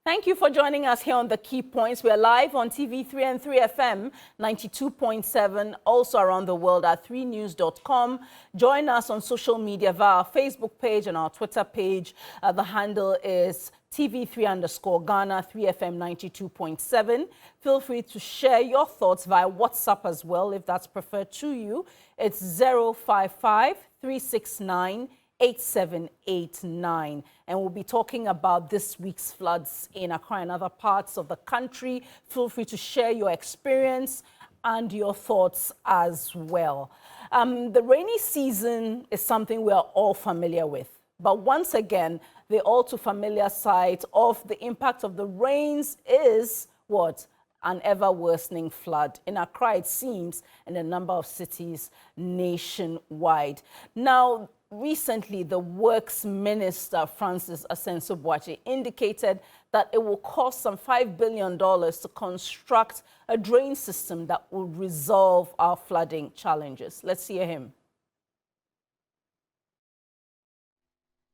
Thank you for joining us here on The Key Points. We're live on TV3 and 3FM 92.7, also around the world at 3news.com. Join us on social media via our Facebook page and our Twitter page. The handle is TV3_Ghana, 3FM 92.7. Feel free to share your thoughts via WhatsApp as well, if that's preferred to you. It's 055 369 8789, and we'll be talking about this week's floods in Accra and other parts of the country. Feel free to share your experience and your thoughts as well. The rainy season is something we are all familiar with, but once again, the all too familiar side of the impact of the rains is what? An ever worsening flood in Accra, it seems, and a number of cities nationwide. Now, recently, the Works Minister, Francis Assenso-Boakye, indicated that it will cost some $5 billion to construct a drain system that will resolve our flooding challenges. Let's hear him.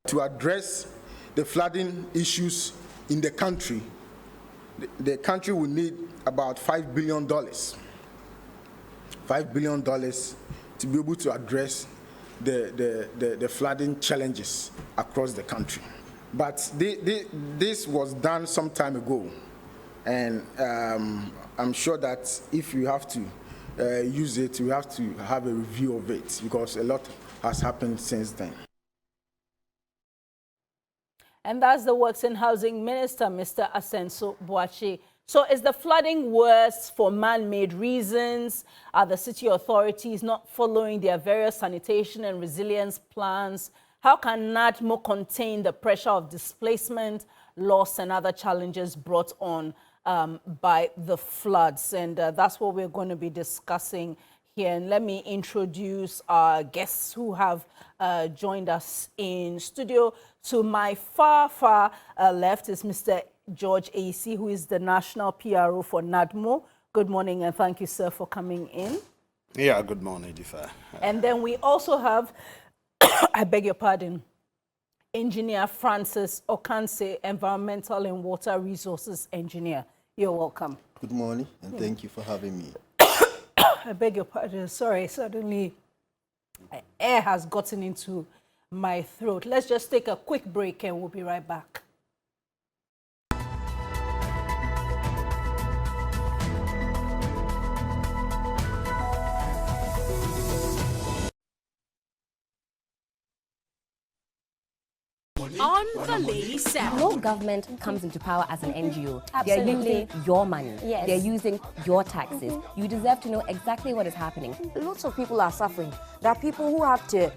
To address the flooding issues in the country, the country will need about $5 billion. $5 billion to be able to address the flooding challenges across the country. But this was done some time ago, and I'm sure that if you have to use it, we have to have a review of it, because a lot has happened since then. And that's the Works and Housing Minister, Mr. Assenso-Boakye. So is the flooding worse for man-made reasons? Are the city authorities not following their various sanitation and resilience plans? How can NADMO contain the pressure of displacement, loss, and other challenges brought on by the floods? And that's what we're going to be discussing here. And let me introduce our guests who have joined us in studio. To my far left is Mr. George AC, who is the National PRO for NADMO. Good morning, and thank you, sir, for coming in. Yeah, good morning, Difa. And then we also have, I beg your pardon, Engineer Francis Okanse, Environmental and Water Resources Engineer. You're welcome. Good morning, and thank you for having me. I beg your pardon. Sorry, suddenly air has gotten into my throat. Let's just take a quick break and we'll be right back. On the Lady Set. No government comes into power as an NGO. Absolutely. They're using your money. Yes. They're using your taxes. You deserve to know exactly what is happening. Lots of people are suffering. There are people who have to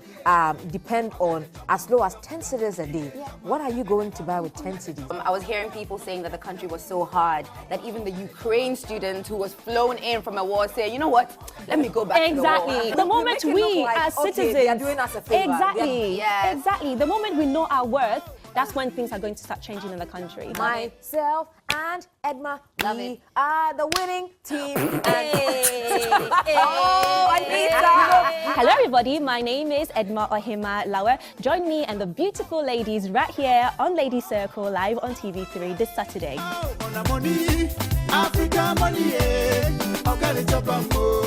depend on as low as 10 cedis a day. Yeah. What are you going to buy with 10 cedis? I was hearing people saying that the country was so hard that even the Ukraine student who was flown in from a war said, you know what, let me go back to the war. Exactly. The moment We make it we, look like, as okay, citizens, they are doing us a favor. exactly, Yes. exactly. The moment we know our worth, that's when things are going to start changing in the country. Myself and Edma, Love we it. are the winning team. Oh, I need that. Hello, everybody. My name is Edma Ohima Lawer. Join me and the beautiful ladies right here on Lady Circle, live on TV3 this Saturday.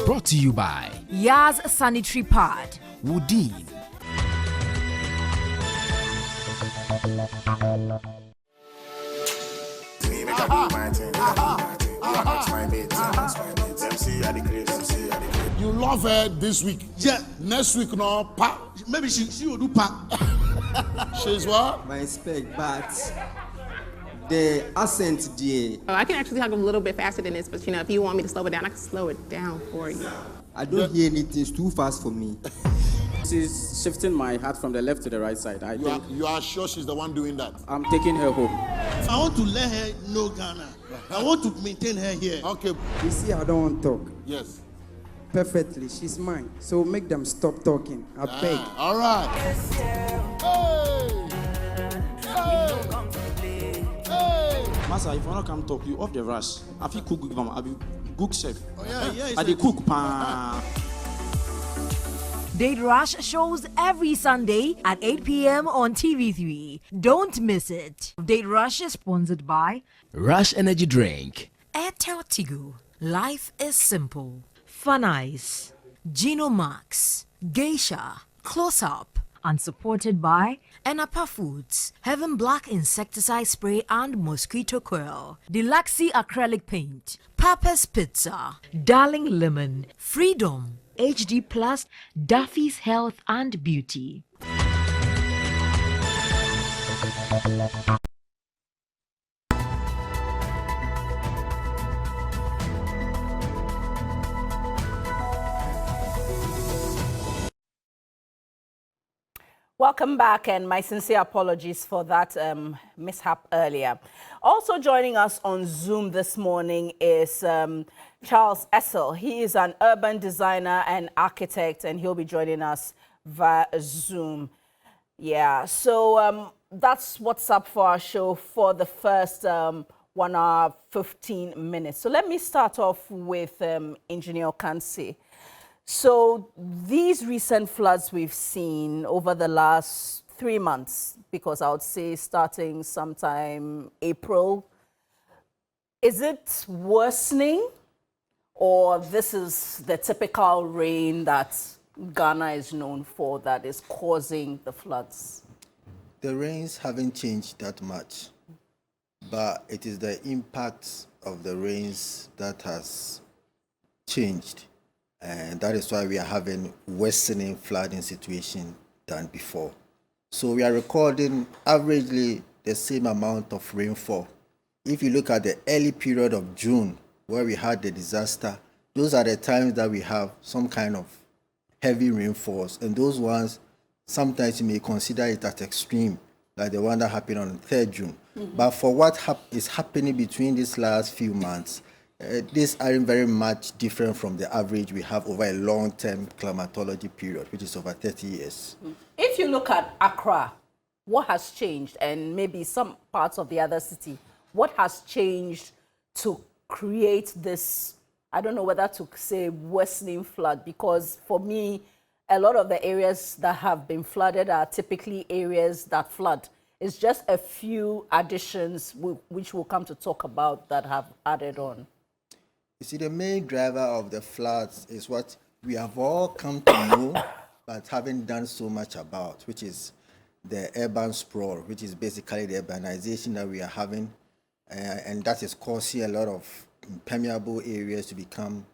Brought to you by Yaz Sanitary Pad, Woodin. You love her this week. Yeah. Next week, no, pa. Maybe she will do pack. She's what? My spec, but the accent there. I can actually talk a little bit faster than this, but you know, if you want me to slow it down, I can slow it down for you. I don't hear anything. It's too fast for me. She's shifting my hat from the left to the right side. You are sure she's the one doing that? I'm taking her home. I want to let her know Ghana. I want to maintain her here. Okay. You see, I don't want to talk. Yes. Perfectly. She's mine. So make them stop talking. I beg. All right. Master, if you want to come talk, you off the rush. I feel cook, I be cook chef. Oh, yeah. I dey cook, pa. Date Rush shows every Sunday at 8 p.m. on TV3. Don't miss it. Date Rush is sponsored by Rush Energy Drink, Airtel Tigo. Life is simple. Fun Ice, Gino Max, Geisha, Close Up, and supported by Enapa Foods, Heaven Black Insecticide Spray and Mosquito Coil, Deluxe Acrylic Paint, Papa's Pizza, Darling Lemon, Freedom, HD Plus, Duffy's Health and Beauty. Welcome back, and my sincere apologies for that mishap earlier. Also joining us on Zoom this morning is Charles Essel. He is an urban designer and architect, and he'll be joining us via Zoom. Yeah, so that's what's up for our show for the first 1 hour, 15 minutes. So let me start off with Engineer Kansi. So these recent floods we've seen over the last 3 months, because I would say starting sometime April, is it worsening, or this is the typical rain that Ghana is known for that is causing the floods? The rains haven't changed that much, but it is the impact of the rains that has changed. And that is why we are having worsening flooding situation than before. So we are recording averagely the same amount of rainfall. If you look at the early period of June, where we had the disaster, those are the times that we have some kind of heavy rainfalls. And those ones, sometimes you may consider it as extreme, like the one that happened on the 3rd June. But for what is happening between these last few months, these aren't very much different from the average we have over a long-term climatology period, which is over 30 years. If you look at Accra, what has changed? And maybe some parts of the other city, what has changed to create this, I don't know whether to say worsening flood, because for me, a lot of the areas that have been flooded are typically areas that flood. It's just a few additions which we'll come to talk about that have added on. You see, the main driver of the floods is what we have all come to know, but haven't done so much about, which is the urban sprawl, which is basically the urbanization that we are having, and that is causing a lot of permeable areas to become,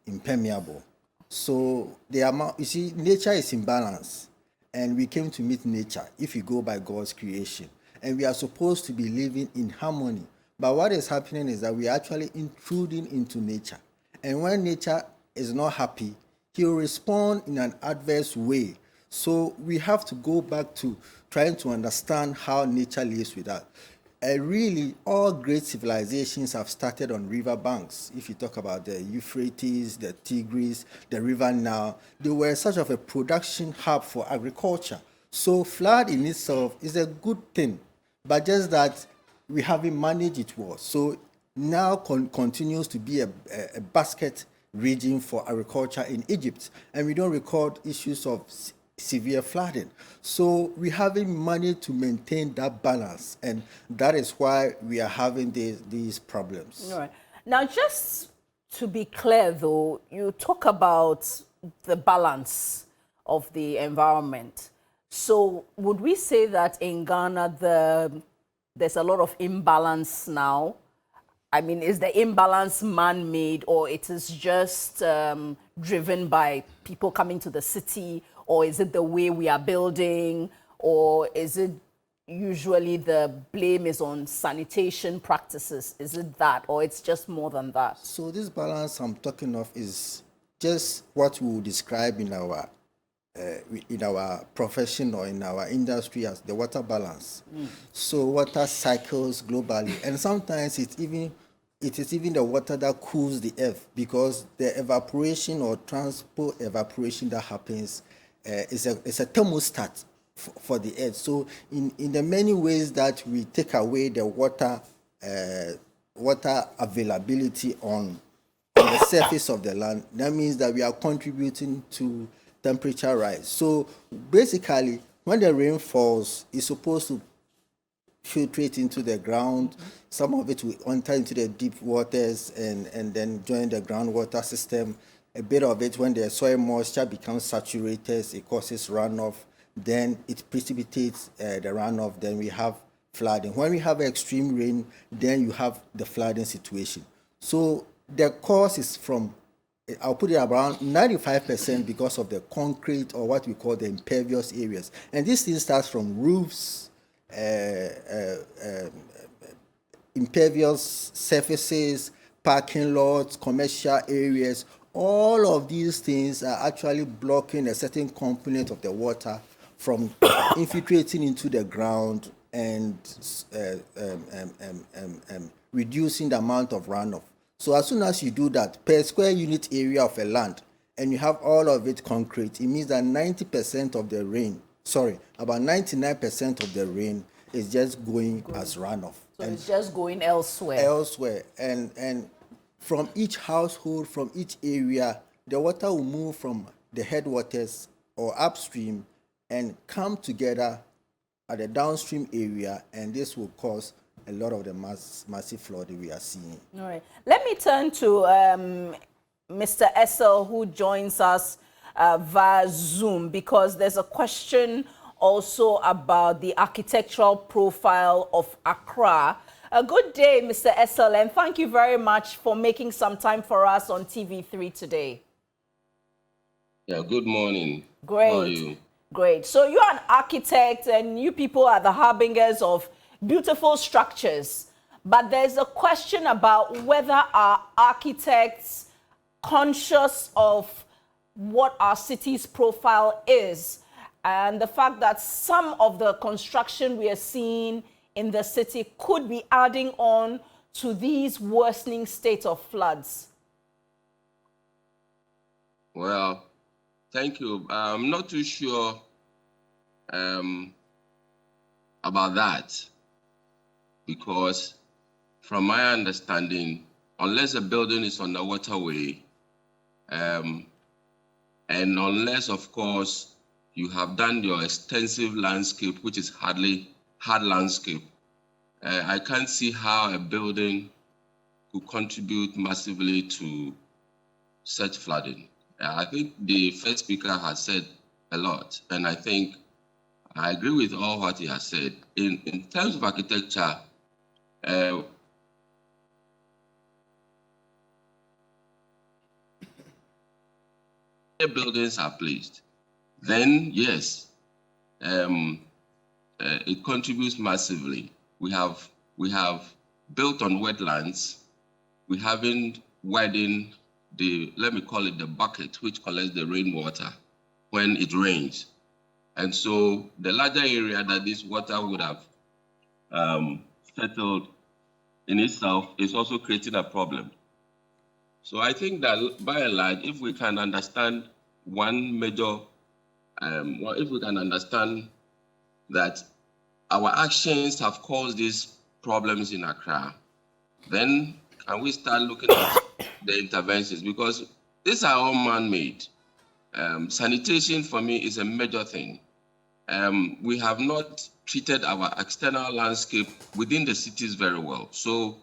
impermeable. So the amount, you see, nature is in balance, and we came to meet nature if you go by God's creation. And we are supposed to be living in harmony. But what is happening is that we are actually intruding into nature. And when nature is not happy, he will respond in an adverse way. So we have to go back to trying to understand how nature lives with us. Really, all great civilizations have started on river banks. If you talk about the Euphrates, the Tigris, the River Nile, they were such of a production hub for agriculture. So flood in itself is a good thing, but just that we haven't managed it well. So now continues to be a basket region for agriculture in Egypt, and we don't record issues of severe flooding. So we haven't managed to maintain that balance, and that is why we are having these problems. All right. Now, just to be clear, though, you talk about the balance of the environment. So would we say that in Ghana, there's a lot of imbalance now? I mean, is the imbalance man-made, or it is just driven by people coming to the city, or is it the way we are building, or is it usually the blame is on sanitation practices? Is it that, or it's just more than that? So this balance I'm talking of is just what we would describe in our profession or in our industry as the water balance. So water cycles globally, and sometimes it is even the water that cools the earth, because the evaporation or transport evaporation that happens is a thermostat for the earth. So in the many ways that we take away the water availability on the the surface of the land, that means that we are contributing to temperature rise. So basically, when the rain falls, it's supposed to filtrate into the ground. Some of it will enter into the deep waters and then join the groundwater system. A bit of it, when the soil moisture becomes saturated, it causes runoff. Then it precipitates the runoff. Then we have flooding. When we have extreme rain, then you have the flooding situation. So the cause is from, I'll put it around 95% because of the concrete, or what we call the impervious areas. And this thing starts from roofs, impervious surfaces, parking lots, commercial areas. All of these things are actually blocking a certain component of the water from infiltrating into the ground and reducing the amount of runoff. So as soon as you do that, per square unit area of a land, and you have all of it concrete, it means that 90% of the rain, about 99% of the rain is just going as runoff. So it's just going elsewhere. Elsewhere. And from each household, from each area, the water will move from the headwaters or upstream and come together at the downstream area, and this will cause a lot of the massive flooding we are seeing. All right. Let me turn to Mr. Essel, who joins us via Zoom, because there's a question also about the architectural profile of Accra. A good day, Mr. Essel, and thank you very much for making some time for us on TV3 today. Yeah, good morning. Great. How are you? Great. So you're an architect, and you people are the harbingers of beautiful structures. But there's a question about whether our architects conscious of what our city's profile is, and the fact that some of the construction we are seeing in the city could be adding on to these worsening states of floods. Well, thank you. I'm not too sure about that, because from my understanding, unless a building is on the waterway, and unless, of course, you have done your extensive landscape, which is hard landscape, I can't see how a building could contribute massively to such flooding. I think the first speaker has said a lot, and I think I agree with all what he has said. In terms of architecture, buildings are placed, then yes, it contributes massively. We have built on wetlands. We haven't widened the, let me call it the bucket, which collects the rainwater when it rains. And so the larger area that this water would have settled in itself is also creating a problem. So I think that by and large, if we can understand one major, if we can understand that our actions have caused these problems in Accra, then can we start looking at the interventions? Because these are all man-made. Sanitation for me is a major thing. We have not treated our external landscape within the cities very well. So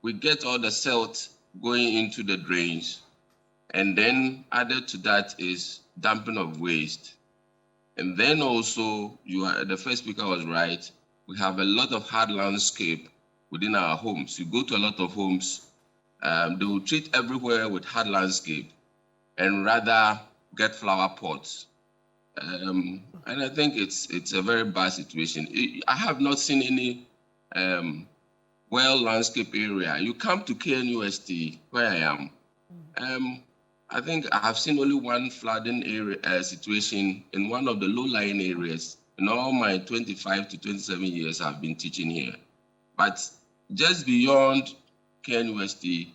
we get all the silt going into the drains, and then added to that is dumping of waste. And then also, the first speaker was right, we have a lot of hard landscape within our homes. You go to a lot of homes, they will treat everywhere with hard landscape and rather get flower pots. And I think it's a very bad situation. I have not seen any well landscape area. You come to KNUST, where I am, I think I have seen only one flooding area situation in one of the low-lying areas in all my 25 to 27 years I've been teaching here. But just beyond KNUST,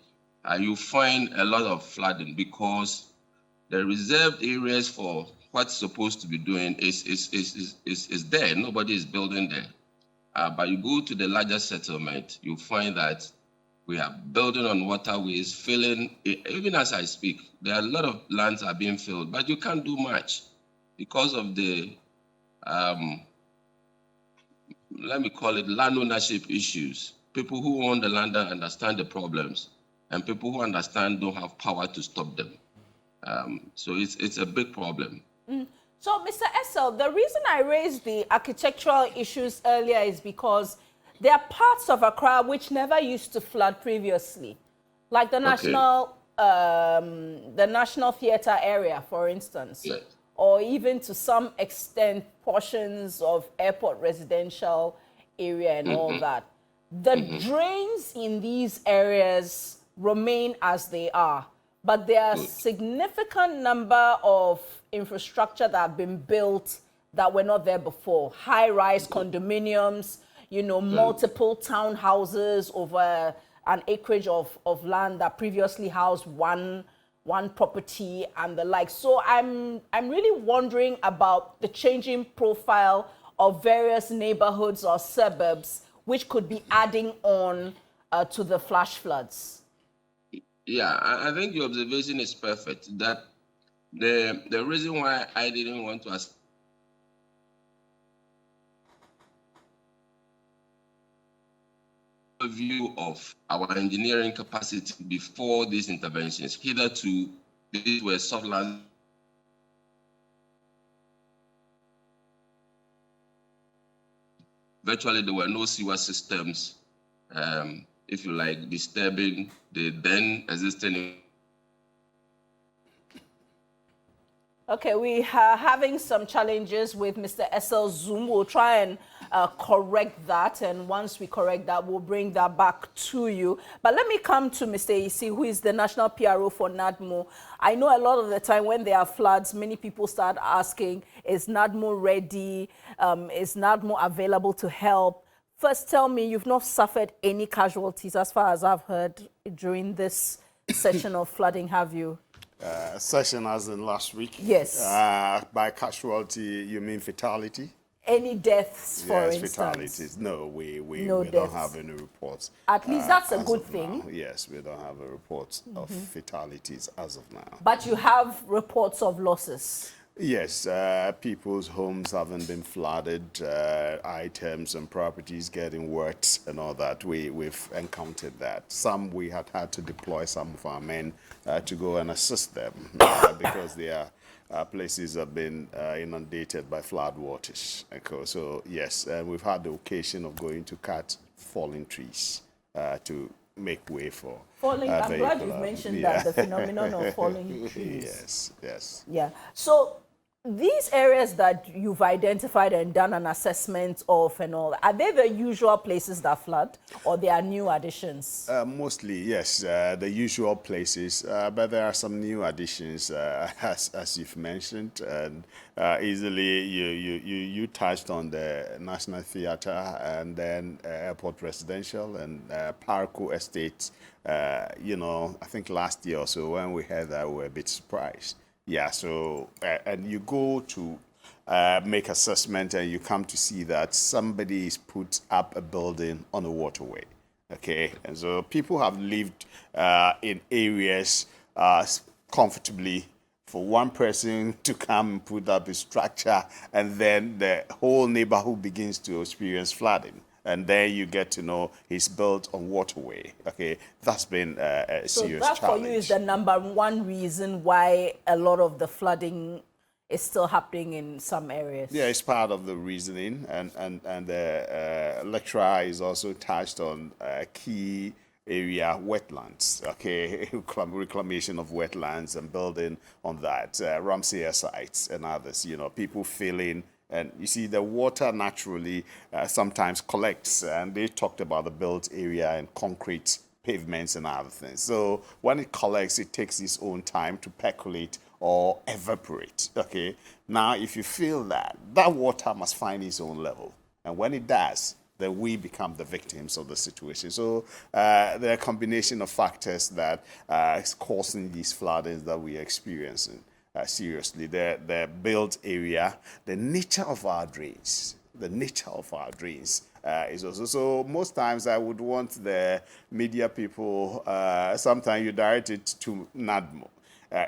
you find a lot of flooding because the reserved areas for what's supposed to be doing is there. Nobody is building there. But you go to the larger settlement, you find that We are building on waterways, filling, even as I speak, there are a lot of lands are being filled, but you can't do much because of the, let me call it land ownership issues. People who own the land and understand the problems, and people who understand don't have power to stop them. So it's a big problem. So, Mr. Essel, the reason I raised the architectural issues earlier is because there are parts of Accra which never used to flood previously, like the National Theatre area, for instance, Yes. or even to some extent portions of Airport Residential area and all that. The drains in these areas remain as they are, but there are significant number of infrastructure that have been built that were not there before. High-rise condominiums, you know, multiple townhouses over an acreage of land that previously housed one property and the like. So I'm really wondering about the changing profile of various neighborhoods or suburbs which could be adding on to the flash floods. Yeah, I think your observation is perfect. That the reason why I didn't want to ask a view of our engineering capacity before these interventions. Hitherto, these were soft land. Virtually, there were no sewer systems, if you like, disturbing the then existing. Okay, we are having some challenges with Mr. Essel's Zoom. We'll try and correct that, and once we correct that, we'll bring that back to you. But let me come to Mr. Isi, who is the National PRO for NADMO. I know a lot of the time when there are floods, many people start asking, is NADMO ready? Is NADMO available to help? First, tell me, you've not suffered any casualties, as far as I've heard, during this session of flooding, have you? Session as in last week? Yes. By casualty, you mean fatality? Any deaths, for instance? Fatalities. No, we No don't have any reports. At least that's a good thing. Now. Yes, we don't have a report of fatalities as of now. But you have reports of losses? Yes, people's homes haven't been flooded, items and properties getting wet and all that. We've encountered that. Some we had to deploy some of our men to go and assist them because their places have been inundated by flood waters. Okay, so yes, we've had the occasion of going to cut fallen trees to make way for falling. I'm glad you've mentioned that, the phenomenon of falling trees. Yes, yes. Yeah. So these areas that you've identified and done an assessment of and all, are they the usual places that flood, or they are new additions? Mostly, yes, the usual places, but there are some new additions, as you've mentioned, and easily you touched on the National Theatre and then Airport Residential and Parco Estate. You know, I think last year or so when we heard that, we were a bit surprised. Yeah, so, and you go to make assessment and you come to see that somebody's put up a building on a waterway, okay? And so people have lived in areas comfortably. For one person to come and put up a structure, and then the whole neighborhood begins to experience flooding. And then you get to know it's built on waterway. Okay, that's been a serious challenge. So that for you is the number one reason why a lot of the flooding is still happening in some areas. Yeah, it's part of the reasoning, and the lecturer is also touched on key area wetlands. Okay, reclamation of wetlands and building on that, Ramsey sites and others. You know, people filling. And you see, the water naturally sometimes collects, and they talked about the built area and concrete pavements and other things. So when it collects, it takes its own time to percolate or evaporate, okay? Now, if you feel that water must find its own level, and when it does, then we become the victims of the situation. So there are a combination of factors that is causing these floodings that we are experiencing. Seriously, the built area, the nature of our drains, the nature of our drains is also. So most times I would want the media people, sometimes you direct it to NADMO.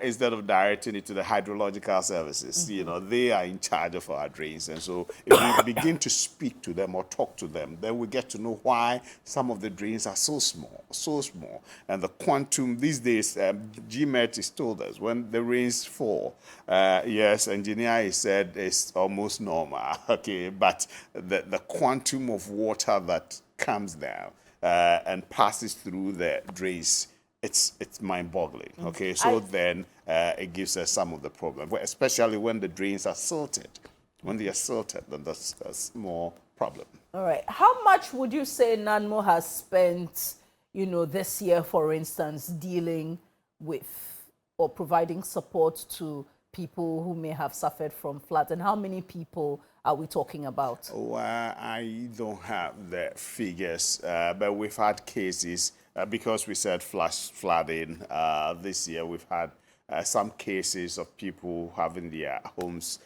Instead of directing it to the hydrological services, you know, they are in charge of our drains. And so if we begin to speak to them or talk to them, then we get to know why some of the drains are so small. And the quantum, these days, GMET has told us when the rains fall, yes, engineer has said it's almost normal, okay, but the quantum of water that comes down and passes through the drains, it's mind-boggling, okay? So then it gives us some of the problem, especially when the drains are silted. When they are silted, then that's more problem. All right. How much would you say NADMO has spent, you know, this year, for instance, dealing with or providing support to people who may have suffered from floods? And how many people are we talking about? Well, I don't have the figures, but we've had cases, because we said flooding this year, we've had some cases of people having their homes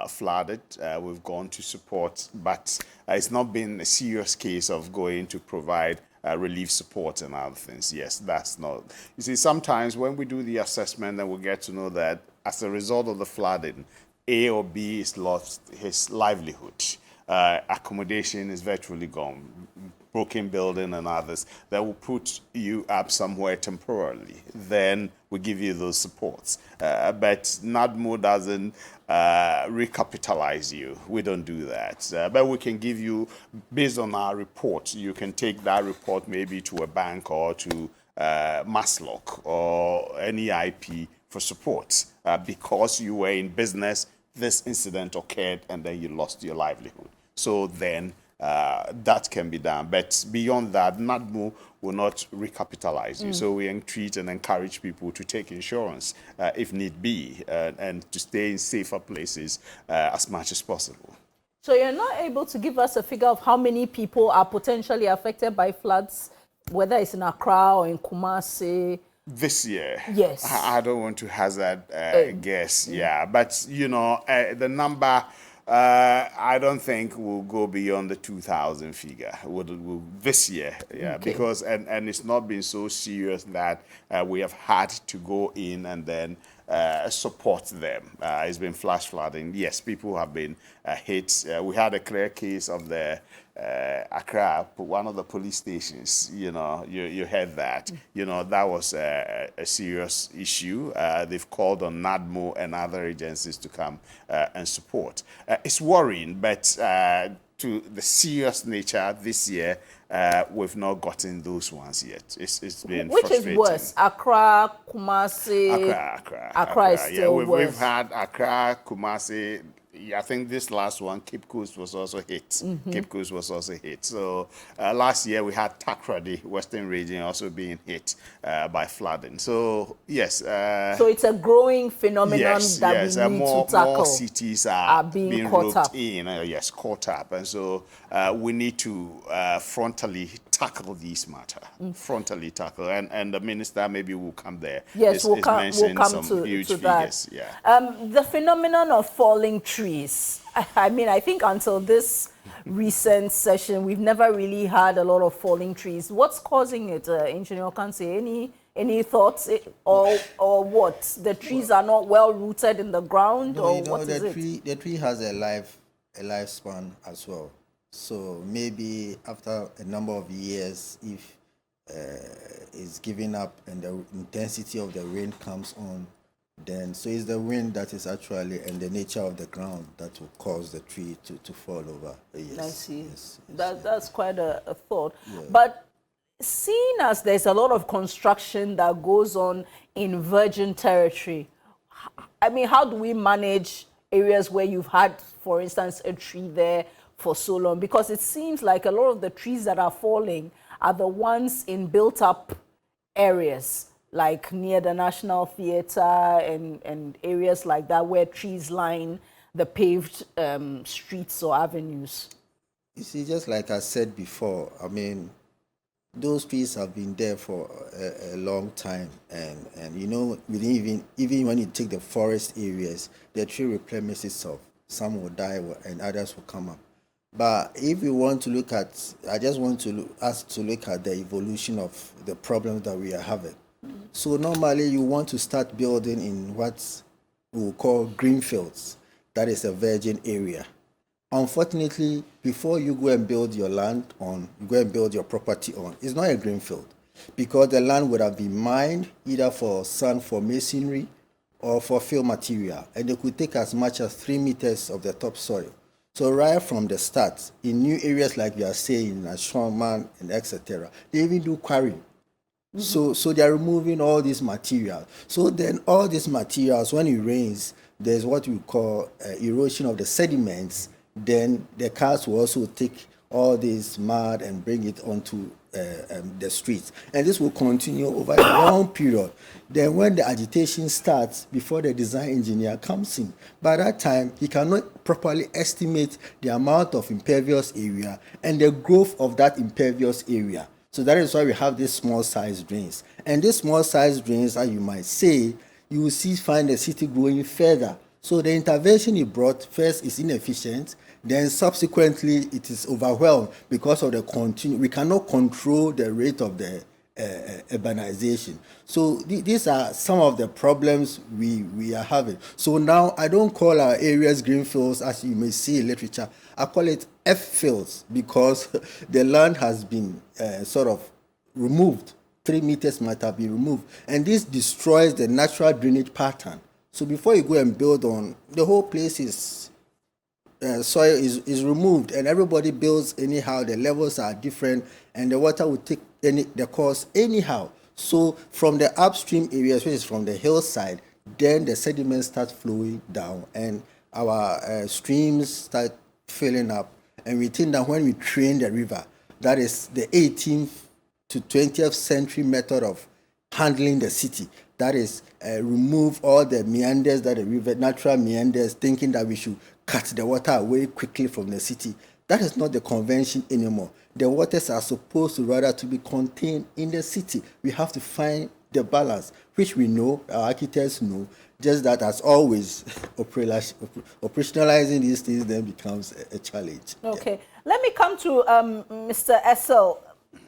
flooded. We've gone to support, but it's not been a serious case of going to provide relief support and other things. Yes, that's not. You see, sometimes when we do the assessment, then we get to know that as a result of the flooding, A or B has lost his livelihood. Accommodation is virtually gone, broken building and others, that will put you up somewhere temporarily. Then we give you those supports. But NADMO doesn't recapitalize you. We don't do that. But we can give you, based on our report, you can take that report maybe to a bank or to Maslock or any IP for support. Because you were in business, this incident occurred and then you lost your livelihood. So then that can be done. But beyond that, NADMO will not recapitalize you. So we treat and encourage people to take insurance if need be and to stay in safer places as much as possible. So you're not able to give us a figure of how many people are potentially affected by floods, whether it's in Accra or in Kumasi? This year? Yes. I don't want to hazard a guess, yeah. But, you know, the number, I don't think will go beyond the 2,000 figure this year, yeah, okay. Because, and it's not been so serious that we have had to go in and then support them. It's been flash flooding. Yes, people have been hit. We had a clear case of the Accra, one of the police stations, you know, you heard that. You know, that was a serious issue. They've called on NADMO and other agencies to come and support. It's worrying, but to the serious nature this year, we've not gotten those ones yet. It's been frustrating. Which is worse, Accra, Kumasi? Accra is still worse. We've had Accra, Kumasi. I think this last one, Cape Coast, was also hit. Cape Coast was also hit. So last year we had Takrady, Western region, also being hit by flooding. So yes. So it's a growing phenomenon that we need to tackle. More cities are being roped in. Yes, caught up. And so we need to frontally tackle these matter. Frontally tackle. And the minister maybe will come there. Yes, we'll come some huge figures. That. Yeah. The phenomenon of falling trees. I mean, I think until this recent session, we've never really had a lot of falling trees. What's causing it, Engineer Okansi? Any thoughts, or what? The trees are not well rooted in the ground, no, or what is it? The tree has a lifespan as well. So maybe after a number of years, if it's giving up and the intensity of the rain comes on, then so it's the wind that is actually and the nature of the ground that will cause the tree to fall over. Yes, I see. Yes, that's quite a thought. Yeah. But seeing as there's a lot of construction that goes on in virgin territory, I mean, how do we manage areas where you've had, for instance, a tree there for so long? Because it seems like a lot of the trees that are falling are the ones in built-up areas, like near the National Theatre and areas like that where trees line the paved streets or avenues. You see, just like I said before, I mean, those trees have been there for a long time, and you know, even when you take the forest areas, the tree replenishes itself. Some will die and others will come up. But if you want to look at, I just want us to look at the evolution of the problems that we are having. So normally you want to start building in what we will call green fields. That is a virgin area. Unfortunately, before you go and build your land on, you go and build your property on, it's not a green field because the land would have been mined either for sand for masonry or for fill material, and it could take as much as 3 meters of the topsoil. So right from the start, in new areas like we are saying, as Shawman and etc., they even do quarrying. So they are removing all these materials. So then all these materials, when it rains, there's what we call erosion of the sediments. Then the cars will also take all this mud and bring it onto the streets. And this will continue over a long period. Then when the agitation starts, before the design engineer comes in, by that time, he cannot properly estimate the amount of impervious area and the growth of that impervious area. So that is why we have these small size drains. And these small size drains, as you might say, you will find the city growing further. So the intervention he brought first is inefficient, then subsequently it is overwhelmed because of we cannot control the rate of the urbanization. So these are some of the problems we are having. So now I don't call our areas green fields, as you may see in literature. I call it F fields because the land has been sort of removed. 3 meters might have been removed. And this destroys the natural drainage pattern. So before you go and build on, the whole place is soil is removed and everybody builds anyhow. The levels are different and the water will take the course anyhow. So from the upstream areas, which is from the hillside, then the sediments start flowing down and our streams start filling up. And we think that when we train the river, that is the 18th to 20th century method of handling the city. That is, remove all the meanders that the river, natural meanders, thinking that we should cut the water away quickly from the city. That is not the convention anymore. The waters are supposed to rather to be contained in the city. We have to find the balance, which we know, our architects know, just that as always, operationalizing these things then becomes a challenge. Okay, yeah. Let me come to Mr. Essel.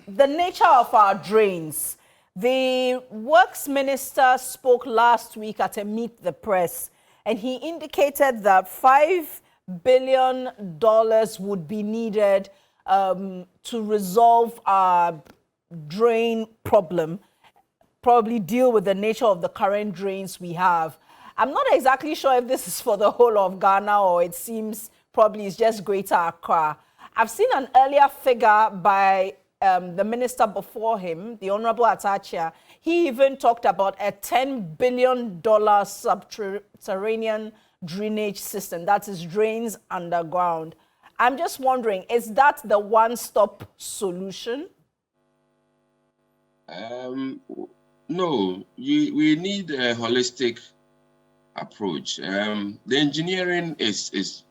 The nature of our drains. The Works Minister spoke last week at a Meet the Press, and he indicated that $5 billion would be needed to resolve our drain problem, probably deal with the nature of the current drains we have. I'm not exactly sure if this is for the whole of Ghana or it seems probably it's just Greater Accra. I've seen an earlier figure by the minister before him, the Honorable Atachia. He even talked about a $10 billion subterranean drainage system, that is drains underground. I'm just wondering, is that the one-stop solution? No, we need a holistic approach. The engineering is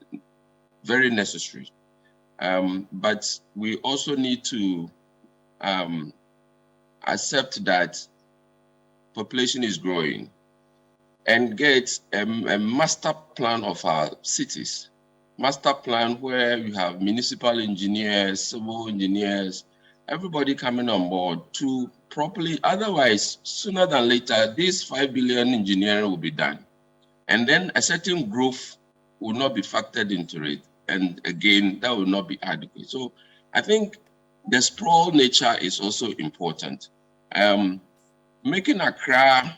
very necessary, but we also need to accept that population is growing and get a master plan of our cities. Master plan where you have municipal engineers, civil engineers, everybody coming on board to properly, otherwise, sooner than later, this 5 billion engineering will be done. And then a certain growth will not be factored into it. And again, that will not be adequate. So I think the sprawl nature is also important. Making Accra,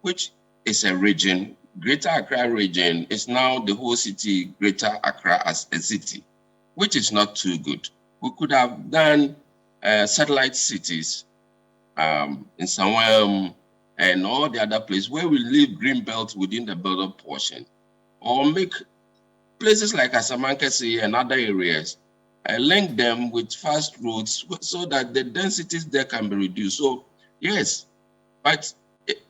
which is a region, Greater Accra region is now the whole city, Greater Accra as a city, which is not too good. We could have done satellite cities in Sawam and all the other places where we leave green belt within the build-up portion, or make places like Asamankasi and other areas, link them with fast roads so that the densities there can be reduced. So yes, but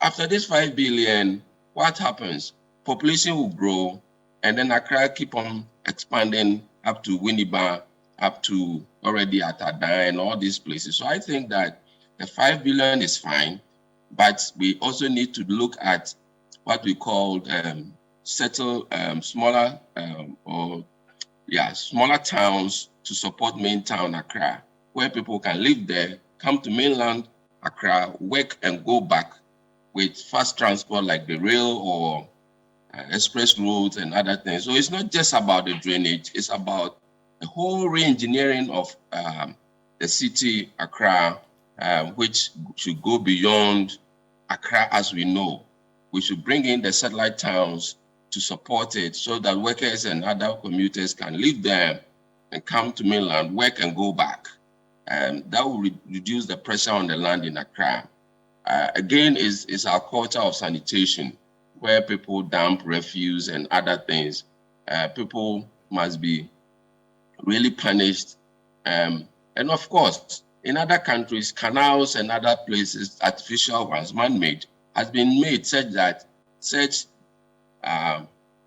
after this 5 billion, what happens? Population will grow, and then Accra keep on expanding up to Winneba, up to already at Ada and all these places. So I think that the 5 billion is fine, but we also need to look at what we call smaller or smaller towns to support main town Accra, where people can live there, come to mainland Accra, work and go back with fast transport like the rail or express roads and other things. So it's not just about the drainage, it's about the whole re-engineering of the city Accra, which should go beyond Accra as we know. We should bring in the satellite towns to support it so that workers and other commuters can live there and come to mainland, work and go back. That will reduce the pressure on the land in Accra. Again, is our culture of sanitation, where people dump refuse and other things. People must be really punished. And of course, in other countries, canals and other places, artificial ones, man-made, has been made such that such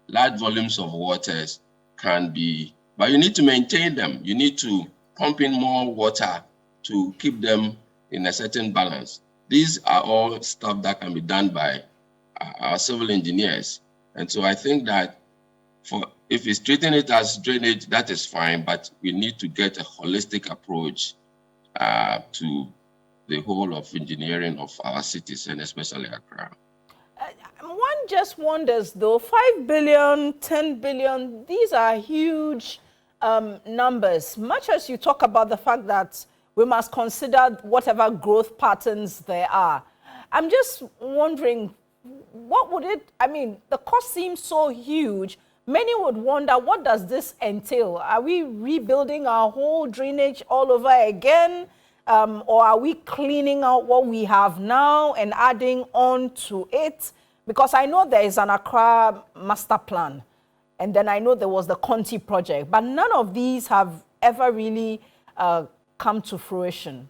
large volumes of waters can be, but you need to maintain them. You need to pump in more water to keep them in a certain balance. These are all stuff that can be done by our civil engineers. And so I think that if it's treating it as drainage, that is fine, but we need to get a holistic approach to the whole of engineering of our cities, and especially Accra. One just wonders, though, 5 billion, 10 billion, these are huge numbers. Much as you talk about the fact that we must consider whatever growth patterns there are, I'm just wondering, what would it, I mean, the cost seems so huge. Many would wonder, what does this entail? Are we rebuilding our whole drainage all over again? Or are we cleaning out what we have now and adding on to it? Because I know there is an Accra master plan, and then I know there was the Conti project, but none of these have ever really come to fruition.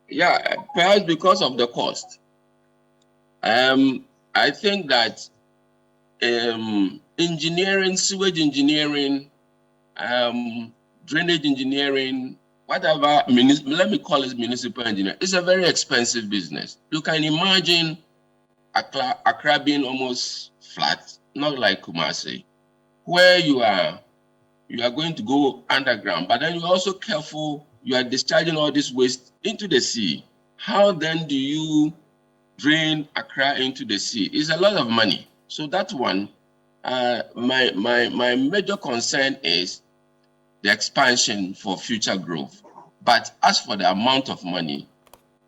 Yeah, perhaps because of the cost. I think that engineering, sewage engineering, drainage engineering, whatever, let me call it municipal engineering, it's a very expensive business. You can imagine Accra being almost flat, not like Kumasi, where you are going to go underground, but then you're also careful, you are discharging all this waste into the sea. How then do you drain Accra into the sea? It's a lot of money. So that's one. My major concern is the expansion for future growth. But as for the amount of money,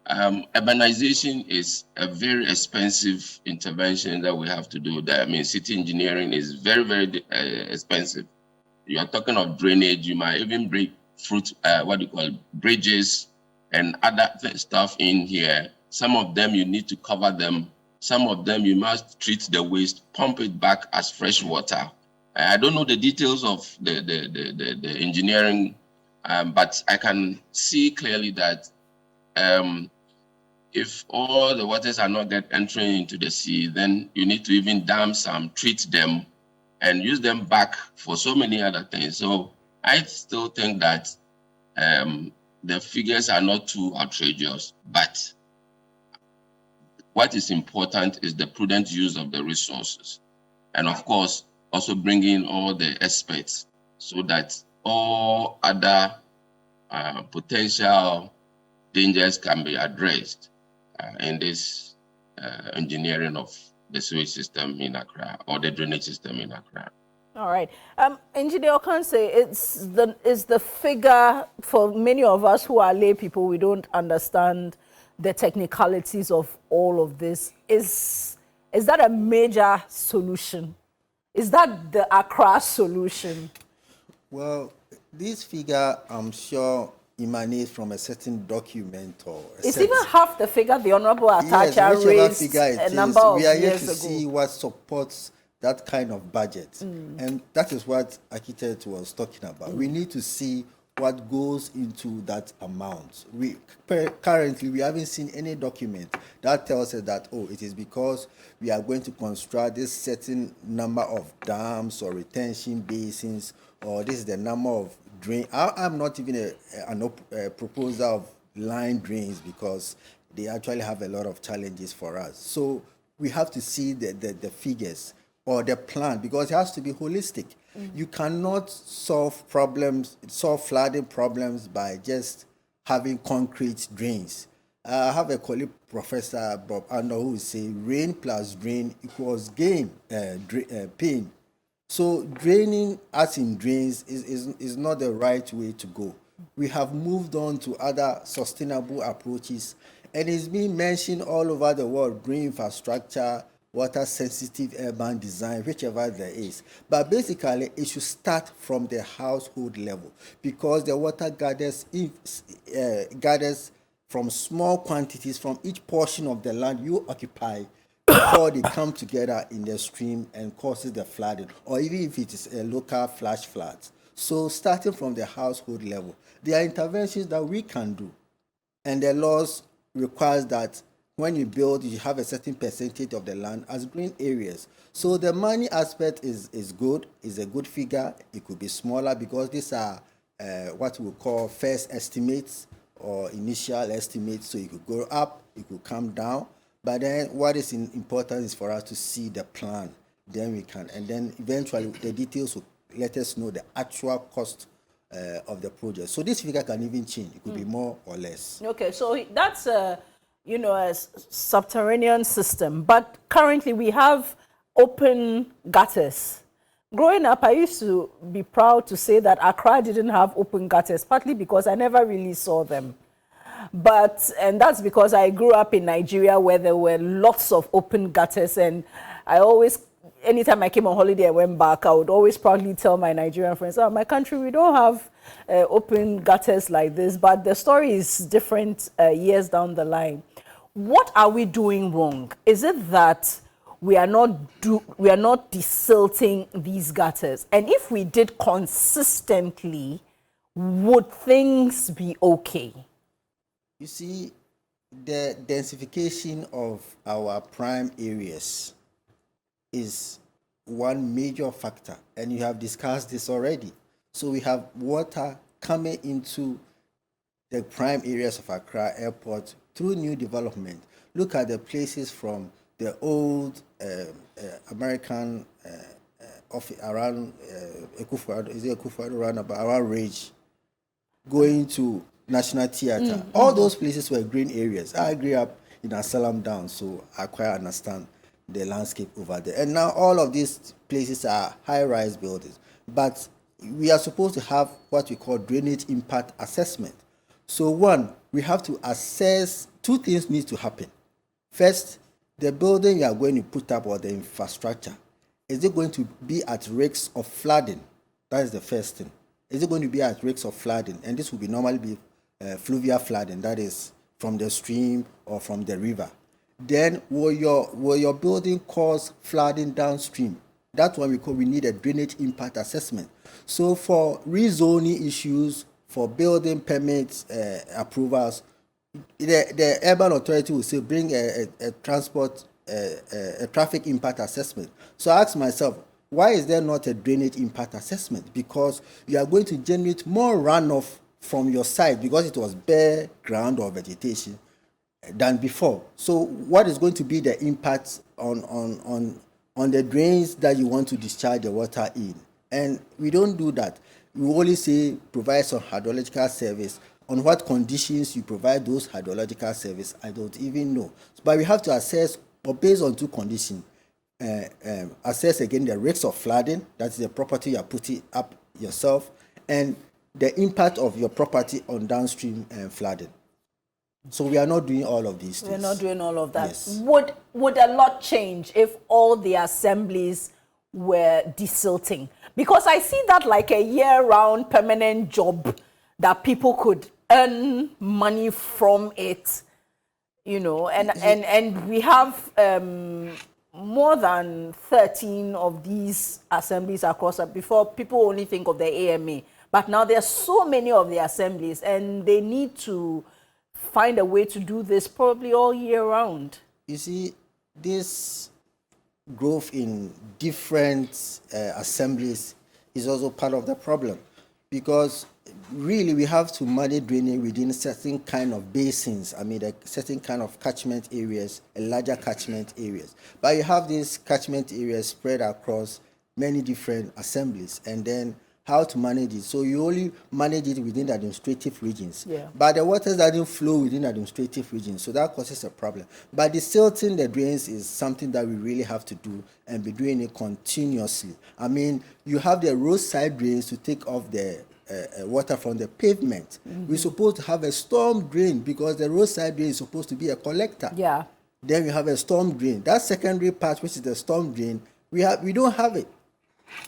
urbanization is a very expensive intervention that we have to do there. I mean, city engineering is very, very expensive. You are talking of drainage, you might even break bridges and other stuff in here. Some of them you need to cover them. Some of them you must treat the waste, pump it back as fresh water. I don't know the details of the engineering, but I can see clearly that if all the waters are not entering into the sea, then you need to even dam some, treat them, and use them back for so many other things. So I still think that the figures are not too outrageous, but what is important is the prudent use of the resources. And of course, also bring in all the experts so that all other potential dangers can be addressed in this engineering of the sewage system in Accra or the drainage system in Accra. All right. Engineer Okanse, it's the figure for many of us who are lay people, we don't understand the technicalities of all of this. Is that a major solution? Is that the Accra solution? Well, this figure, I'm sure, emanates from a certain document or it's even half the figure the Honorable Atacha raised a number of years ago. We are yet to see what supports that kind of budget. And that is what Architect was talking about. We need to see what goes into that amount. Currently, we haven't seen any document that tells us that, oh, it is because we are going to construct this certain number of dams or retention basins, or this is the number of drain. I'm not even a proposer of line drains because they actually have a lot of challenges for us. So we have to see the figures or the plan, because it has to be holistic. You cannot solve flooding problems by just having concrete drains. I have a colleague, Professor Bob Arno, who will say rain plus drain equals pain. So draining as in drains is not the right way to go. We have moved on to other sustainable approaches, and it's being mentioned all over the world: green infrastructure, water sensitive urban design, whichever there is. But basically, it should start from the household level, because the water gathers from small quantities from each portion of the land you occupy before they come together in the stream and causes the flooding, or even if it is a local flash flood. So starting from the household level, there are interventions that we can do, and the laws requires that when you build, you have a certain percentage of the land as green areas. So the money aspect is good, is a good figure. It could be smaller because these are what we call first estimates or initial estimates. So it could go up, it could come down. But then what is important is for us to see the plan. Then we can, and then eventually the details will let us know the actual cost of the project. So this figure can even change. It could be more or less. Okay, so that's a subterranean system. But currently we have open gutters. Growing up, I used to be proud to say that Accra didn't have open gutters, partly because I never really saw them. And that's because I grew up in Nigeria where there were lots of open gutters, and I always, anytime I came on holiday and went back, I would always proudly tell my Nigerian friends, oh, my country, we don't have open gutters like this, but the story is different years down the line. What are we doing wrong? Is it that we are not desilting these gutters? And if we did consistently, would things be okay? You see, the densification of our prime areas is one major factor, and you have discussed this already. So we have water coming into the prime areas of Accra Airport through new development. Look at the places from the old American office around Ekufuado roundabout, around Rage, going to National Theatre. All those places were green areas. I grew up in Asalam Down, so I quite understand the landscape over there. And now all of these places are high-rise buildings. But we are supposed to have what we call drainage impact assessment. So one, we have to assess, two things need to happen. First, the building you are going to put up or the infrastructure, is it going to be at risk of flooding? That is the first thing. Is it going to be at risk of flooding? And this will be normally be fluvial flooding, that is from the stream or from the river. Then will your building cause flooding downstream? That's why we need a drainage impact assessment. So for rezoning issues, for building permits, approvals, the urban authority will say bring a traffic impact assessment. So I ask myself, why is there not a drainage impact assessment? Because you are going to generate more runoff from your site because it was bare ground or vegetation than before. So what is going to be the impact on the drains that you want to discharge the water in? And we don't do that. We only say provide some hydrological service. On what conditions you provide those hydrological service, I don't even know. But we have to assess, or based on two conditions, assess again the risks of flooding, that's the property you are putting up yourself, and the impact of your property on downstream flooding. So we are not doing all of these things. We're not doing all of that. Yes. Would a lot change if all the assemblies were desilting? Because I see that like a year-round permanent job that people could earn money from it, and we have more than 13 of these assemblies across. Before, people only think of the AMA, but now there are so many of the assemblies, and they need to find a way to do this probably all year round. You see, this growth in different assemblies is also part of the problem, because really we have to manage drainage within certain kind of basins. I mean, certain kind of catchment areas, larger catchment areas. But you have these catchment areas spread across many different assemblies, and then how to manage it. So you only manage it within the administrative regions. Yeah. But the waters doesn't flow within the administrative regions, so that causes a problem. But desilting the drains is something that we really have to do and be doing it continuously. I mean, you have the roadside drains to take off the water from the pavement. We're supposed to have a storm drain because the roadside drain is supposed to be a collector. Yeah. Then we have a storm drain. That secondary part, which is the storm drain, we don't have it.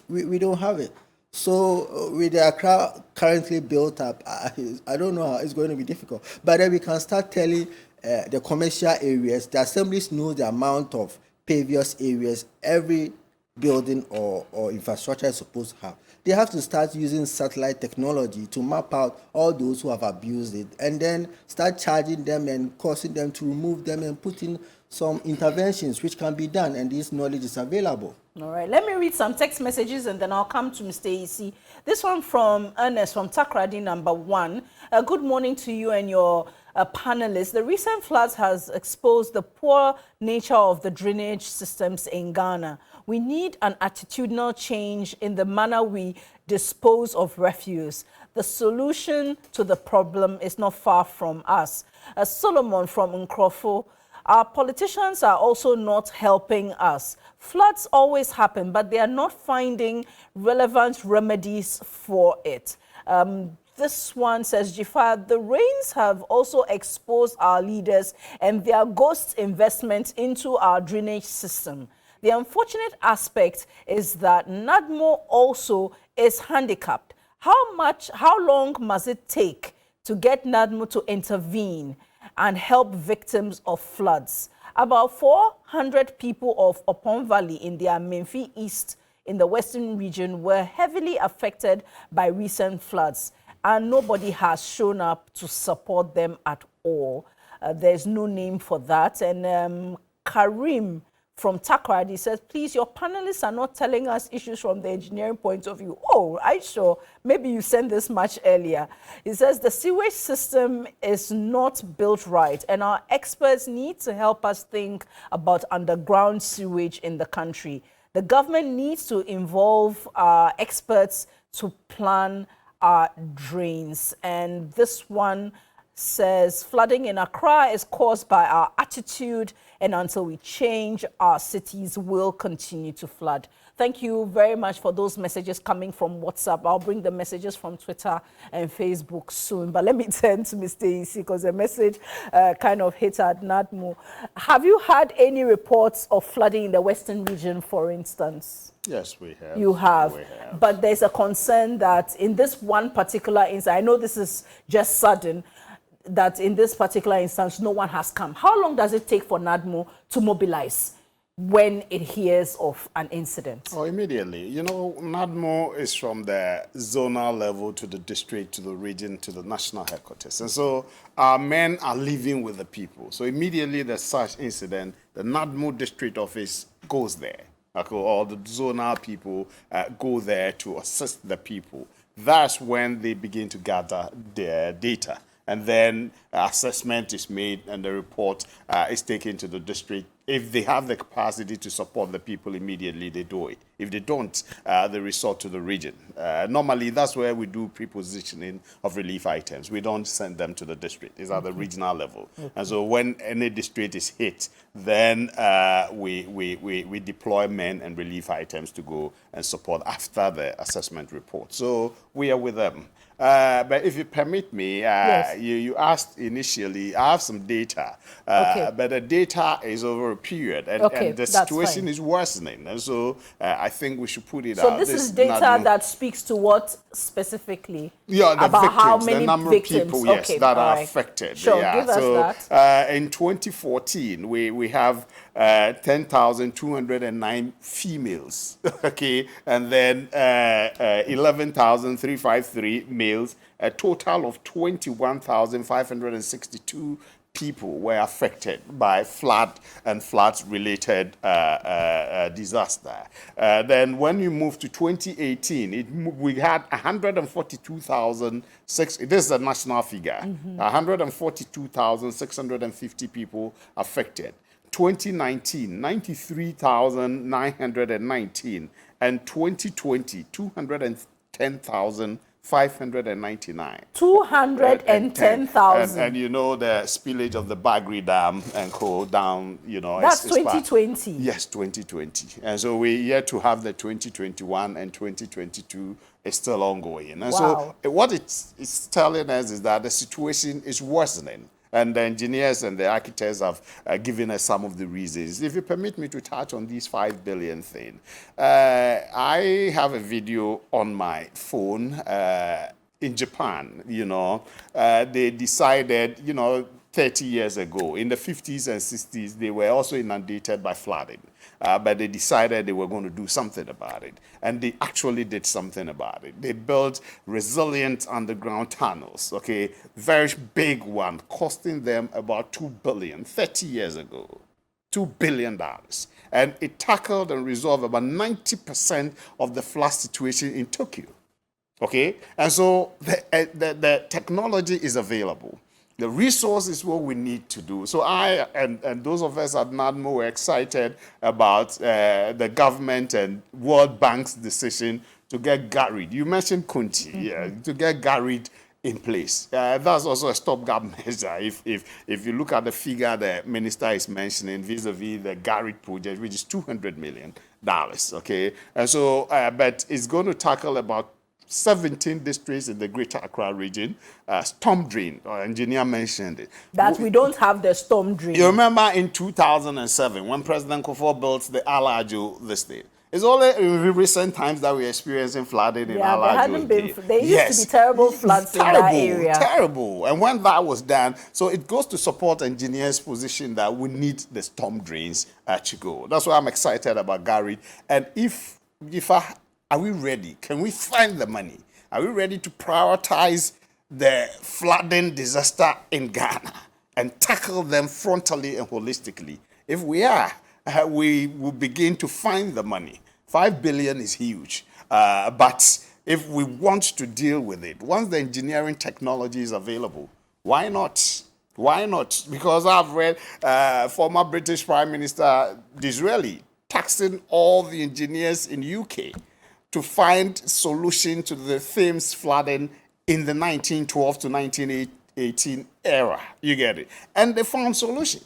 We don't have it. So with the Accra currently built up, I don't know how it's going to be difficult. But then we can start telling the commercial areas, the assemblies know the amount of pervious areas every building or infrastructure is supposed to have. They have to start using satellite technology to map out all those who have abused it, and then start charging them and causing them to remove them and put in some interventions which can be done, and this knowledge is available. All right, let me read some text messages and then I'll come to Mr. Isi. This one from Ernest from Takrady number 1. Good morning to you and your panelists. The recent floods has exposed the poor nature of the drainage systems in Ghana. We need an attitudinal change in the manner we dispose of refuse. The solution to the problem is not far from us. Solomon from Nkrofo. Our politicians are also not helping us. Floods always happen, but they are not finding relevant remedies for it. This one says, Jifar, the rains have also exposed our leaders and their ghost investment into our drainage system. The unfortunate aspect is that NADMO also is handicapped. How long must it take to get NADMO to intervene and help victims of floods? About 400 people of Opon Valley in the Menfi East in the Western region were heavily affected by recent floods, and nobody has shown up to support them at all. There's no name for that. And Karim from Takrady says, please, your panelists are not telling us issues from the engineering point of view. Oh, I sure. Maybe you sent this much earlier. He says the sewage system is not built right, and our experts need to help us think about underground sewage in the country. The government needs to involve experts to plan our drains. And this one says flooding in Accra is caused by our attitude, and until we change, our cities will continue to flood. Thank you very much for those messages coming from WhatsApp. I'll bring the messages from Twitter and Facebook soon. But let me turn to Mr. Isi because the message kind of hit at NADMO. Have you had any reports of flooding in the Western region, for instance? Yes, we have. You have. We have. But there's a concern that in this one particular instance, I know this is just sudden, that in this particular instance, no one has come. How long does it take for NADMO to mobilize when it hears of an incident? Oh, immediately. You know, NADMO is from the zonal level to the district, to the region, to the national headquarters. And so our men are living with the people. So immediately there's such incident, the NADMO district office goes there. Or the zonal people go there to assist the people. That's when they begin to gather their data. And then assessment is made and the report is taken to the district. If they have the capacity to support the people immediately, they do it. If they don't, they resort to the region. Normally, that's where we do prepositioning of relief items. We don't send them to the district. It's at the regional level. And so when any district is hit, then we deploy men and relief items to go and support after the assessment report. So we are with them. But if you permit me, yes. you asked initially, I have some data, but the data is over a period, and the situation is worsening. And so I think we should put it out. So this is data that speaks to what specifically? Yeah, the about victims, how many the number victims? of people, yes, that are affected. Sure, yeah. give us so, that. In 2014, we have 10,209 females, okay, and then 11,353 males, a total of 21,562 people were affected by flood and floods-related disaster. Then when you move to 2018, we had 142,006, this is a national figure, 142,650 people affected. 2019, 93,919, And 2020, 210,599. 210,000. And you know the spillage of the Bagri Dam and co down, That's 2020. Yes, 2020. And so we're yet to have the 2021 and 2022 is still ongoing. And so what it's telling us is that the situation is worsening. And the engineers and the architects have given us some of the reasons. If you permit me to touch on these 5 billion thing, I have a video on my phone in Japan. They decided, 30 years ago, in the 50s and 60s, they were also inundated by flooding. But they decided they were going to do something about it. And they actually did something about it. They built resilient underground tunnels, okay? Very big one, costing them about $2 billion 30 years ago. $2 billion. And it tackled and resolved about 90% of the flood situation in Tokyo, okay? And so the technology is available. The resource is what we need to do. So I and those of us at NADMO were excited about the government and World Bank's decision to get GARID. You mentioned Kunti, to get GARID in place. That's also a stopgap measure. If you look at the figure the minister is mentioning vis-a-vis the GARID project, which is $200 million, okay? And so, but it's going to tackle about 17 districts in the Greater Accra region, storm drain, our engineer mentioned it. That we don't have the storm drain. You remember in 2007 when President Kufuor built the Alajo this day. It's only in recent times that we're experiencing flooding in Alajo. There used to be terrible floods in that area. Terrible. And when that was done, so it goes to support engineers' position that we need the storm drains to go. That's why I'm excited about GARID. And are we ready? Can we find the money? Are we ready to prioritize the flooding disaster in Ghana and tackle them frontally and holistically? If we are, we will begin to find the money. 5 billion is huge. But if we want to deal with it, once the engineering technology is available, why not? Why not? Because I've read former British Prime Minister Disraeli taxing all the engineers in UK to find solution to the Thames flooding in the 1912 to 1918 era. You get it? And they found solution.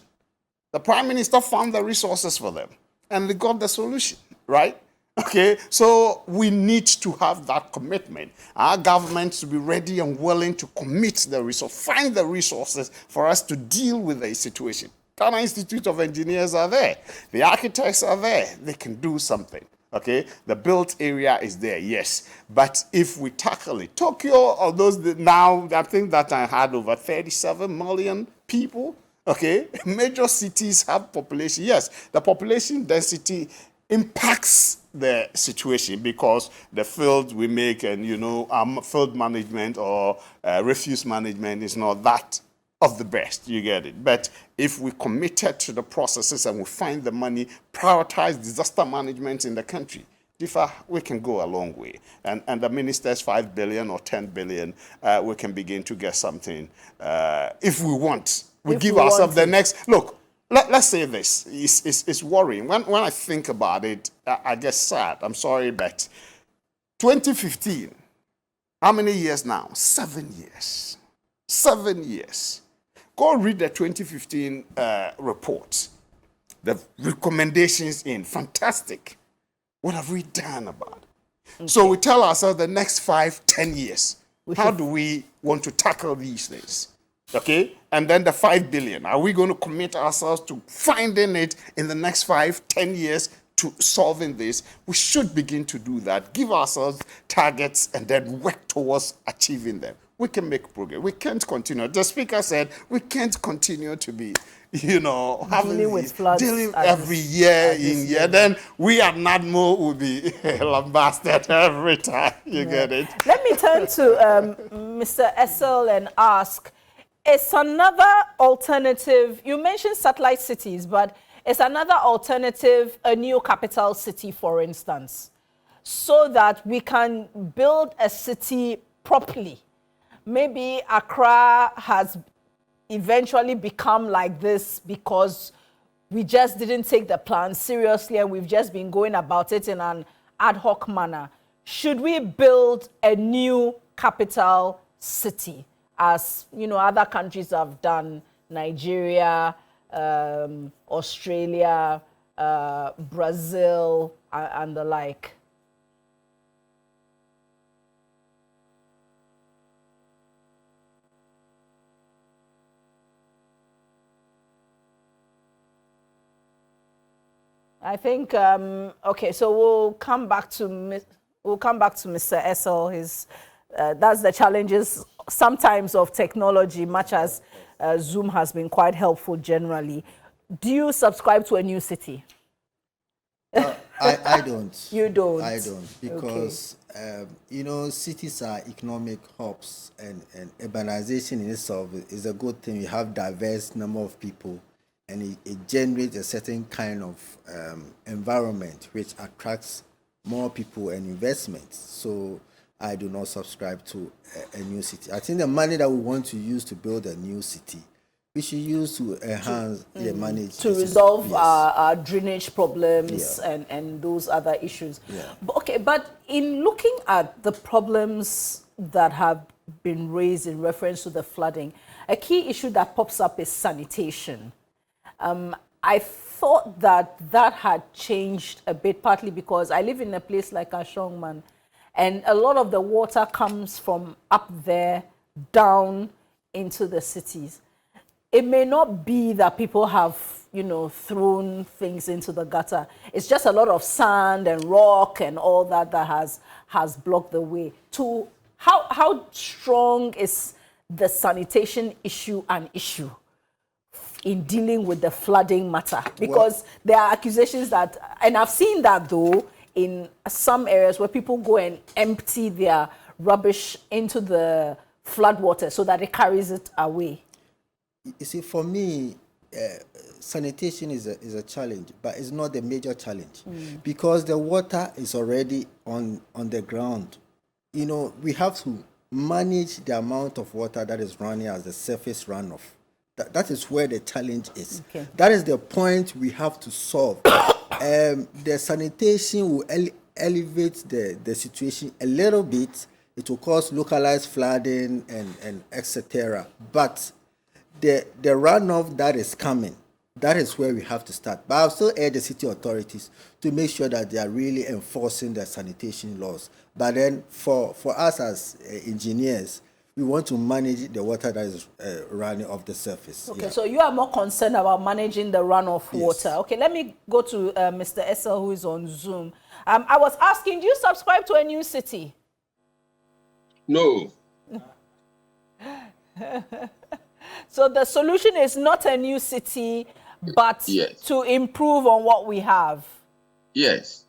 The Prime Minister found the resources for them, and they got the solution, right? Okay, so we need to have that commitment. Our government to be ready and willing to commit the resource, find the resources for us to deal with the situation. Ghana Institute of Engineers are there. The architects are there. They can do something. Okay, the built area is there, yes. But if we tackle it, Tokyo, or those now, I think that I had over 37 million people. Okay, major cities have population. Yes, the population density impacts the situation because the field we make and, field management or refuse management is not that of the best, you get it. But if we committed to the processes and we find the money, prioritize disaster management in the country, we can go a long way. And the minister's 5 billion or 10 billion, we can begin to get something. If we want, we give ourselves the next, look, let's say this, it's worrying. When I think about it, I get sad. I'm sorry, but 2015, how many years now? 7 years. 7 years. Go read the 2015 report. The recommendations in, fantastic. What have we done about it? Okay. So we tell ourselves the next 5, 10 years, how do we want to tackle these things? Okay? And then the 5 billion, are we going to commit ourselves to finding it in the next 5, 10 years to solving this? We should begin to do that, give ourselves targets and then work towards achieving them. We can make progress. We can't continue. The speaker said we can't continue to be, dealing with floods every year in year. Then we at NADMO will be lambasted every time. You get it? Let me turn to Mr. Essel and ask, is another alternative, you mentioned satellite cities, but is another alternative a new capital city, for instance, so that we can build a city properly? Maybe Accra has eventually become like this because we just didn't take the plan seriously and we've just been going about it in an ad hoc manner, should we build a new capital city, as other countries have done, Nigeria, Australia, Brazil, and the like? I think okay. So we'll come back to Mr. Essel. That's the challenges sometimes of technology, much as Zoom has been quite helpful generally. Do you subscribe to a new city? I don't. You don't? I don't, because cities are economic hubs, and urbanization in itself is a good thing. You have diverse number of people, and it generates a certain kind of environment which attracts more people and investments. So I do not subscribe to a new city. I think the money that we want to use to build a new city, we should use to enhance the management. To resolve our drainage problems and those other issues. But in looking at the problems that have been raised in reference to the flooding, a key issue that pops up is sanitation. I thought that had changed a bit, partly because I live in a place like Ashongman, and a lot of the water comes from up there down into the cities. It may not be that people have, thrown things into the gutter. It's just a lot of sand and rock and all that has blocked the way. To how strong is the sanitation issue an issue in dealing with the flooding matter? Because there are accusations that, and I've seen that though, in some areas where people go and empty their rubbish into the floodwater so that it carries it away. You see, for me, sanitation is a challenge, but it's not the major challenge, because the water is already on the ground. We have to manage the amount of water that is running as the surface runoff. That is where the challenge is. Okay. That is the point we have to solve. The sanitation will elevate the situation a little bit. It will cause localized flooding and etc. But the runoff that is coming, that is where we have to start. But I'll still urge the city authorities to make sure that they are really enforcing the sanitation laws. But then for us as engineers, we want to manage the water that is running off the surface. Okay, so you are more concerned about managing the runoff water. Okay, let me go to Mr. Essel, who is on Zoom. I was asking, do you subscribe to a new city? No. So the solution is not a new city, but to improve on what we have. Yes.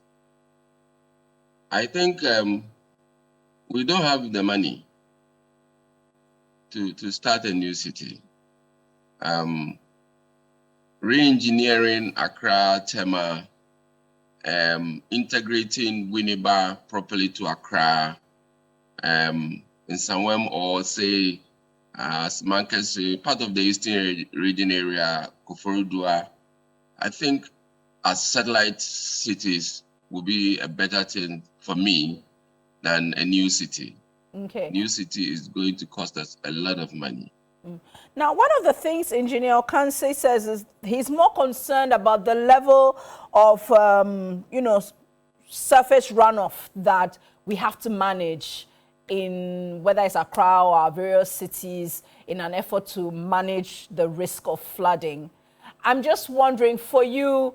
I think we don't have the money to start a new city. Re-engineering Accra, Tema, integrating Winneba properly to Accra, in Sanwem, or say, as Mankesi, part of the Eastern region area, Koforudua, I think as satellite cities will be a better thing for me than a new city. Okay. New city is going to cost us a lot of money. Now, one of the things Engineer Okanse says is he's more concerned about the level of, surface runoff that we have to manage in whether it's Accra or our various cities in an effort to manage the risk of flooding. I'm just wondering, for you,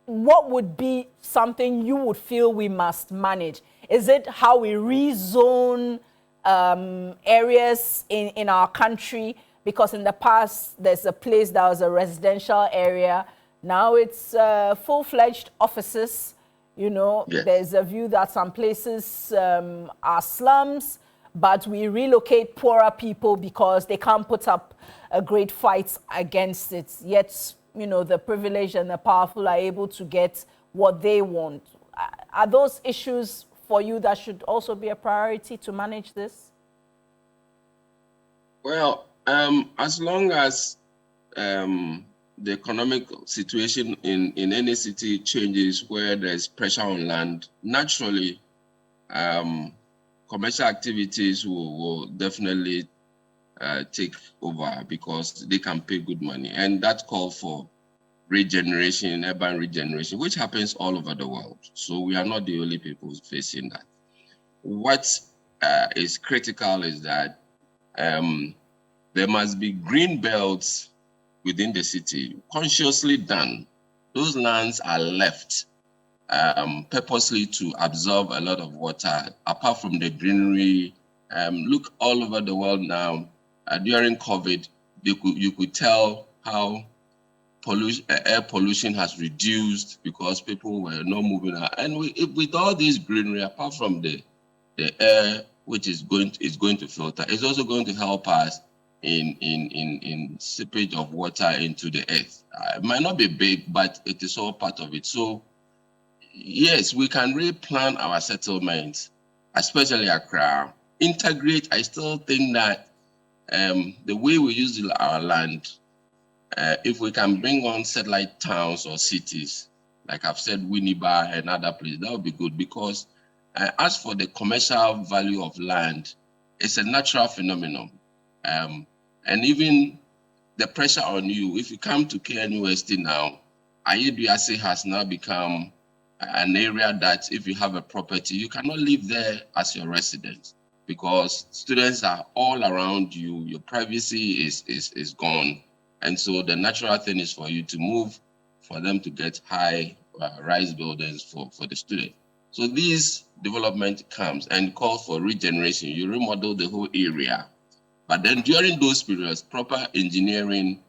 what would be something you would feel we must manage? Is it how we rezone areas in our country? Because in the past, there's a place that was a residential area. Now it's full-fledged offices. There's a view that some places are slums, but we relocate poorer people because they can't put up a great fight against it. Yet, the privileged and the powerful are able to get what they want. Are those issues for you that should also be a priority to manage this? Well, as long as the economic situation in any city changes where there's pressure on land, naturally, commercial activities will definitely take over because they can pay good money. And that calls for regeneration, urban regeneration, which happens all over the world. So we are not the only people facing that. What is critical is that there must be green belts within the city, consciously done. Those lands are left purposely to absorb a lot of water, apart from the greenery. Look all over the world now. During COVID, you could tell how air pollution has reduced because people were not moving out. And with all this greenery, apart from the air which is going to filter, it's also going to help us in seepage of water into the earth. It might not be big, but it is all part of it. So yes, we can replan our settlements, especially Accra. Integrate. I still think that the way we use our land, if we can bring on satellite towns or cities, like I've said, Winneba and other places, that would be good, because as for the commercial value of land, it's a natural phenomenon. And even the pressure on you, if you come to KNUST now, Ayeduase has now become an area that if you have a property, you cannot live there as your residence because students are all around you, your privacy is gone. And so the natural thing is for you to move, for them to get high rise buildings for the student. So this development comes and calls for regeneration. You remodel the whole area. But then during those periods, proper engineering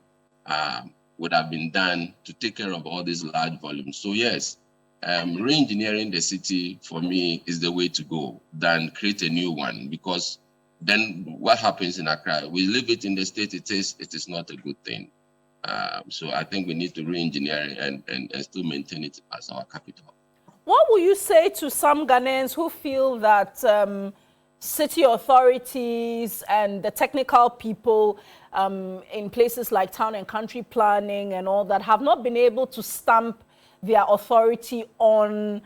would have been done to take care of all these large volumes. So yes, re-engineering the city for me is the way to go than create a new one, because then what happens in Accra, we leave it in the state it is not a good thing. So I think we need to re-engineer and still maintain it as our capital. What will you say to some Ghanaians who feel that city authorities and the technical people in places like town and country planning and all that have not been able to stamp their authority on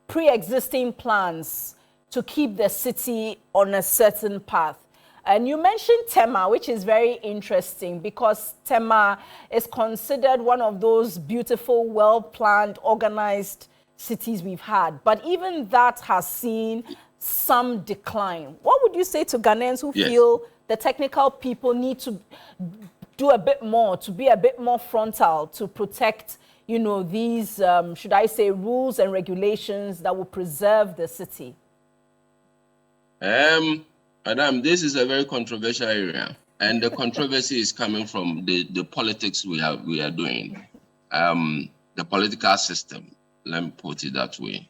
pre-existing plans to keep the city on a certain path? And you mentioned Tema, which is very interesting because Tema is considered one of those beautiful, well-planned, organized cities we've had. But even that has seen some decline. What would you say to Ghanaians who feel the technical people need to do a bit more, to be a bit more frontal, to protect, you know, these, should I say, rules and regulations that will preserve the city? Madam, this is a very controversial area, and the controversy is coming from the politics we are doing, the political system. Let me put it that way.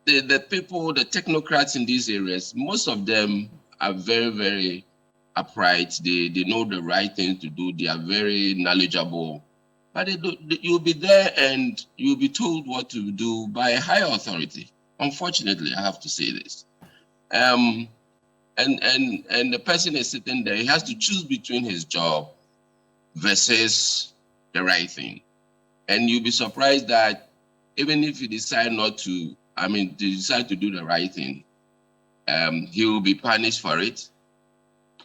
The people, the technocrats in these areas, most of them are very, very upright. They know the right thing to do. They are very knowledgeable. But you'll be there and you'll be told what to do by a higher authority. Unfortunately, I have to say this. And the person is sitting there, he has to choose between his job versus the right thing. And you'll be surprised that even if you decide not to, decide to do the right thing, he will be punished for it,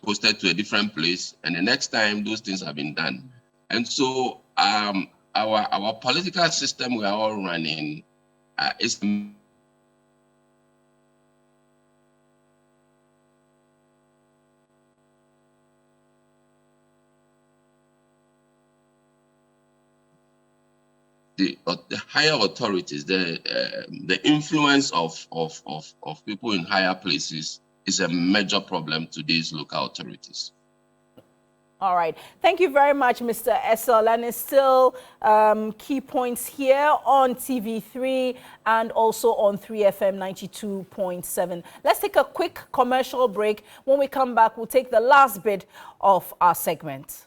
posted to a different place, and the next time those things have been done. And so our political system we are all running is the higher authorities, the influence of people in higher places is a major problem to these local authorities. All right. Thank you very much, Mr. Essel. And it's still key points here on TV3 and also on 3FM 92.7. Let's take a quick commercial break. When we come back, we'll take the last bit of our segment.